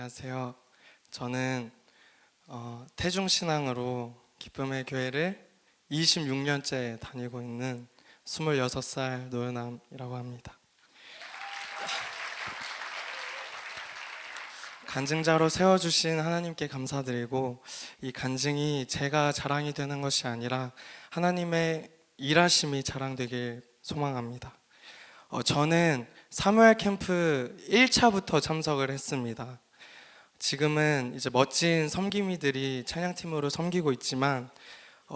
안녕하세요. 저는 태중신앙으로 기쁨의 교회를 26년째 다니고 있는 26살 노현암이라고 합니다. 간증자로 세워주신 하나님께 감사드리고, 이 간증이 제가 자랑이 되는 것이 아니라 하나님의 일하심이 자랑되길 소망합니다. 저는 사무엘 캠프 1차부터 참석을 했습니다. 지금은 이제 멋진 섬김이들이 찬양팀으로 섬기고 있지만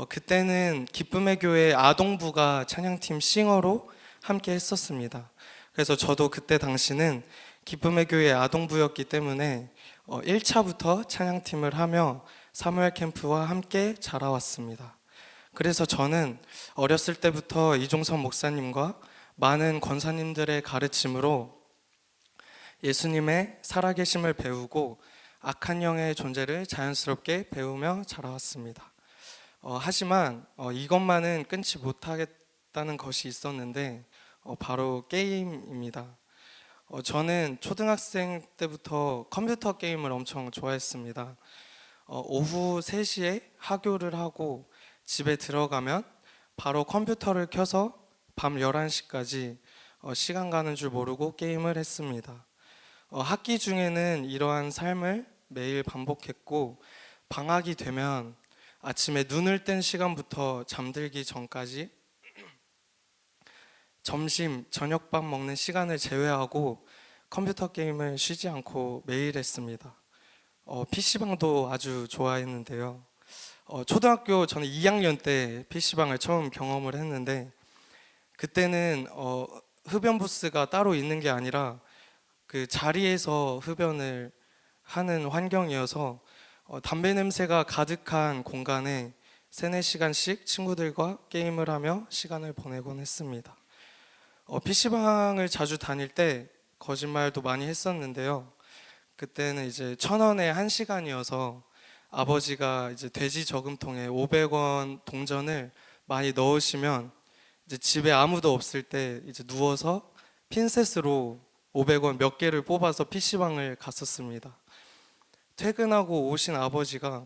그때는 기쁨의 교회 아동부가 찬양팀 싱어로 함께 했었습니다. 그래서 저도 그때 당시는 기쁨의 교회 아동부였기 때문에 1차부터 찬양팀을 하며 사무엘 캠프와 함께 자라왔습니다. 그래서 저는 어렸을 때부터 이종선 목사님과 많은 권사님들의 가르침으로 예수님의 살아계심을 배우고 악한 영의 존재를 자연스럽게 배우며 자라왔습니다. 하지만 이것만은 끊지 못하겠다는 것이 있었는데 바로 게임입니다. 저는 초등학생 때부터 컴퓨터 게임을 엄청 좋아했습니다. 오후 3시에 하교를 하고 집에 들어가면 바로 컴퓨터를 켜서 밤 11시까지 시간 가는 줄 모르고 게임을 했습니다. 학기 중에는 이러한 삶을 매일 반복했고, 방학이 되면 아침에 눈을 뜬 시간부터 잠들기 전까지 점심, 저녁밥 먹는 시간을 제외하고 컴퓨터 게임을 쉬지 않고 매일 했습니다. PC방도 아주 좋아했는데요. 초등학교 저는 2학년 때 PC방을 처음 경험을 했는데, 그때는 흡연 부스가 따로 있는 게 아니라 그 자리에서 흡연을 하는 환경이어서 담배 냄새가 가득한 공간에 3-4시간씩 친구들과 게임을 하며 시간을 보내곤 했습니다. PC방을 자주 다닐 때 거짓말도 많이 했었는데요. 그때는 이제 1,000원에 1시간이어서 아버지가 이제 돼지 저금통에 500원 동전을 많이 넣으시면 이제 집에 아무도 없을 때 이제 누워서 핀셋으로 500원 몇 개를 뽑아서 PC방을 갔었습니다. 퇴근하고 오신 아버지가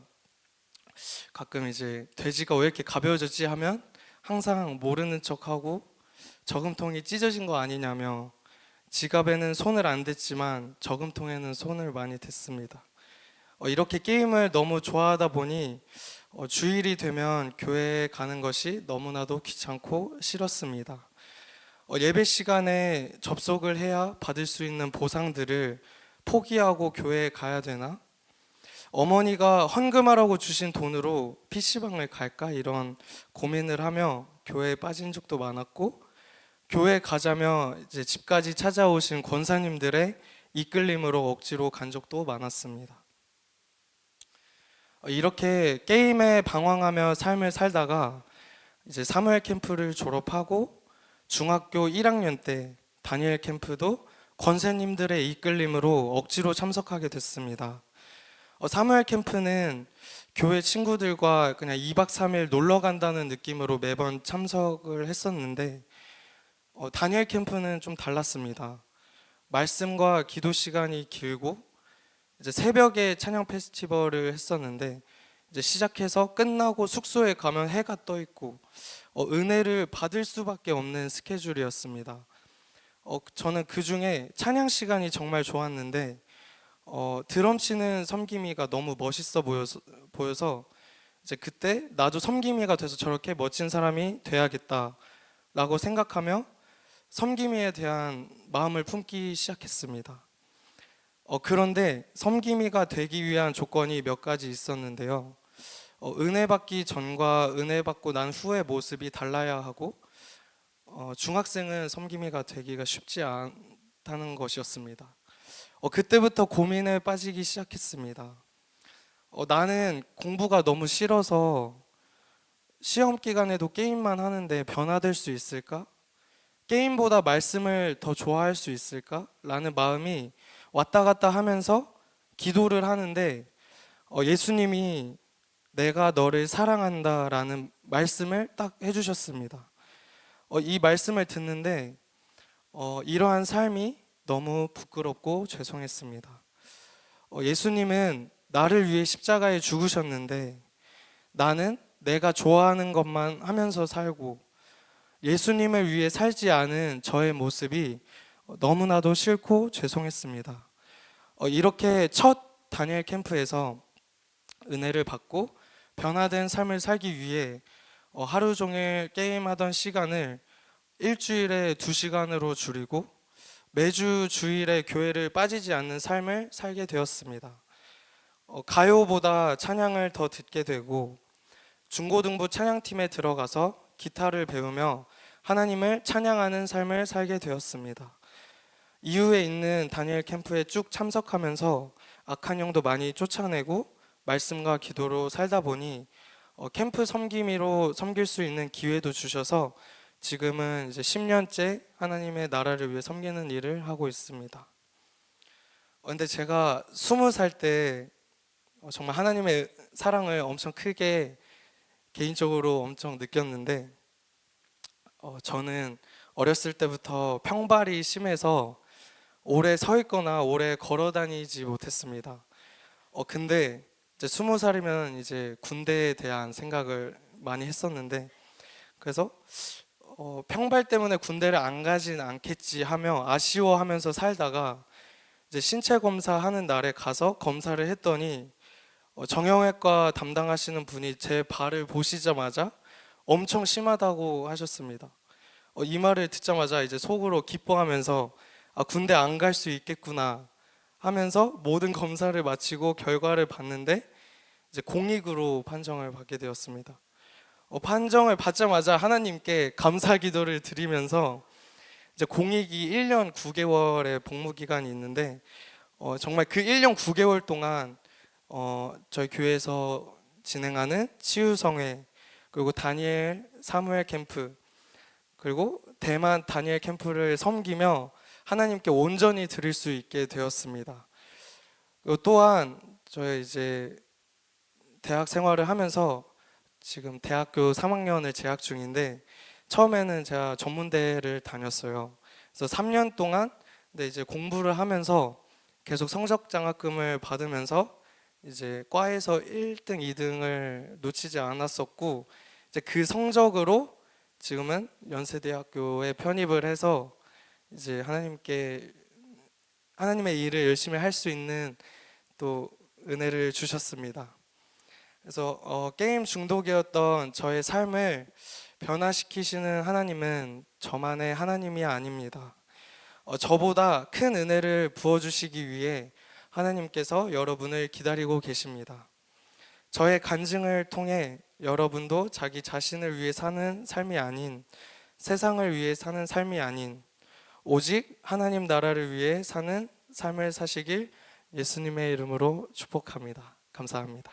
가끔 이제 돼지가 왜 이렇게 가벼워졌지 하면 항상 모르는 척하고 저금통이 찢어진 거 아니냐며, 지갑에는 손을 안 댔지만 저금통에는 손을 많이 댔습니다. 이렇게 게임을 너무 좋아하다 보니 주일이 되면 교회에 가는 것이 너무나도 귀찮고 싫었습니다. 예배 시간에 접속을 해야 받을 수 있는 보상들을 포기하고 교회에 가야 되나? 어머니가 헌금하라고 주신 돈으로 PC방을 갈까? 이런 고민을 하며 교회에 빠진 적도 많았고, 교회 가자며 이제 집까지 찾아오신 권사님들의 이끌림으로 억지로 간 적도 많았습니다. 이렇게 게임에 방황하며 삶을 살다가 이제 사무엘 캠프를 졸업하고 중학교 1학년 때 다니엘 캠프도 권사님들의 이끌림으로 억지로 참석하게 됐습니다. 사무엘 캠프는 교회 친구들과 그냥 2박 3일 놀러 간다는 느낌으로 매번 참석을 했었는데, 다니엘 캠프는 좀 달랐습니다. 말씀과 기도 시간이 길고 이제 새벽에 찬양 페스티벌을 했었는데, 이제 시작해서 끝나고 숙소에 가면 해가 떠 있고 은혜를 받을 수밖에 없는 스케줄이었습니다. 저는 그 중에 찬양 시간이 정말 좋았는데 드럼 치는 섬김이가 너무 멋있어 보여서 이제 그때 나도 섬김이가 돼서 저렇게 멋진 사람이 돼야겠다라고 생각하며 섬김이에 대한 마음을 품기 시작했습니다. 그런데 섬김이가 되기 위한 조건이 몇 가지 있었는데요. 은혜 받기 전과 은혜 받고 난 후의 모습이 달라야 하고, 중학생은 섬김이가 되기가 쉽지 않다는 것이었습니다. 그때부터 고민에 빠지기 시작했습니다. 나는 공부가 너무 싫어서 시험 기간에도 게임만 하는데 변화될 수 있을까? 게임보다 말씀을 더 좋아할 수 있을까? 라는 마음이 왔다 갔다 하면서 기도를 하는데 예수님이 내가 너를 사랑한다 라는 말씀을 딱 해주셨습니다. 이 말씀을 듣는데 이러한 삶이 너무 부끄럽고 죄송했습니다. 예수님은 나를 위해 십자가에 죽으셨는데 나는 내가 좋아하는 것만 하면서 살고 예수님을 위해 살지 않은 저의 모습이 너무나도 싫고 죄송했습니다. 이렇게 첫 다니엘 캠프에서 은혜를 받고 변화된 삶을 살기 위해 하루 종일 게임하던 시간을 일주일에 2시간으로 줄이고 매주 주일에 교회를 빠지지 않는 삶을 살게 되었습니다. 가요보다 찬양을 더 듣게 되고 중고등부 찬양팀에 들어가서 기타를 배우며 하나님을 찬양하는 삶을 살게 되었습니다. 이후에 있는 다니엘 캠프에 쭉 참석하면서 악한 영도 많이 쫓아내고 말씀과 기도로 살다 보니 캠프 섬김이로 섬길 수 있는 기회도 주셔서 지금은 이제 10년째 하나님의 나라를 위해 섬기는 일을 하고 있습니다. 근데 제가 20살 때 정말 하나님의 사랑을 엄청 크게 개인적으로 엄청 느꼈는데 저는 어렸을 때부터 평발이 심해서 오래 서 있거나 오래 걸어 다니지 못했습니다. 근데 이제 20살이면 이제 군대에 대한 생각을 많이 했었는데 그래서 평발 때문에 군대를 안 가진 않겠지 하며 아쉬워하면서 살다가 이제 신체 검사하는 날에 가서 검사를 했더니 정형외과 담당하시는 분이 제 발을 보시자마자 엄청 심하다고 하셨습니다. 이 말을 듣자마자 이제 속으로 기뻐하면서 군대 안 갈 수 있겠구나 하면서 모든 검사를 마치고 결과를 봤는데 이제 공익으로 판정을 받게 되었습니다. 판정을 받자마자 하나님께 감사 기도를 드리면서 이제 공익이 1년 9개월의 복무 기간이 있는데 정말 그 1년 9개월 동안 저희 교회에서 진행하는 치유성회 그리고 다니엘 사무엘 캠프 그리고 대만 다니엘 캠프를 섬기며 하나님께 온전히 드릴 수 있게 되었습니다. 그리고 또한 저희 이제 대학 생활을 하면서 지금 대학교 3학년을 재학 중인데 처음에는 제가 전문대를 다녔어요. 그래서 3년 동안 근데 이제 공부를 하면서 계속 성적 장학금을 받으면서 이제 과에서 1등, 2등을 놓치지 않았었고 이제 그 성적으로 지금은 연세대학교에 편입을 해서 이제 하나님의 일을 열심히 할 수 있는 또 은혜를 주셨습니다. 그래서 게임 중독이었던 저의 삶을 변화시키시는 하나님은 저만의 하나님이 아닙니다. 저보다 큰 은혜를 부어주시기 위해 하나님께서 여러분을 기다리고 계십니다. 저의 간증을 통해 여러분도 자기 자신을 위해 사는 삶이 아닌 세상을 위해 사는 삶이 아닌 오직 하나님 나라를 위해 사는 삶을 사시길 예수님의 이름으로 축복합니다. 감사합니다.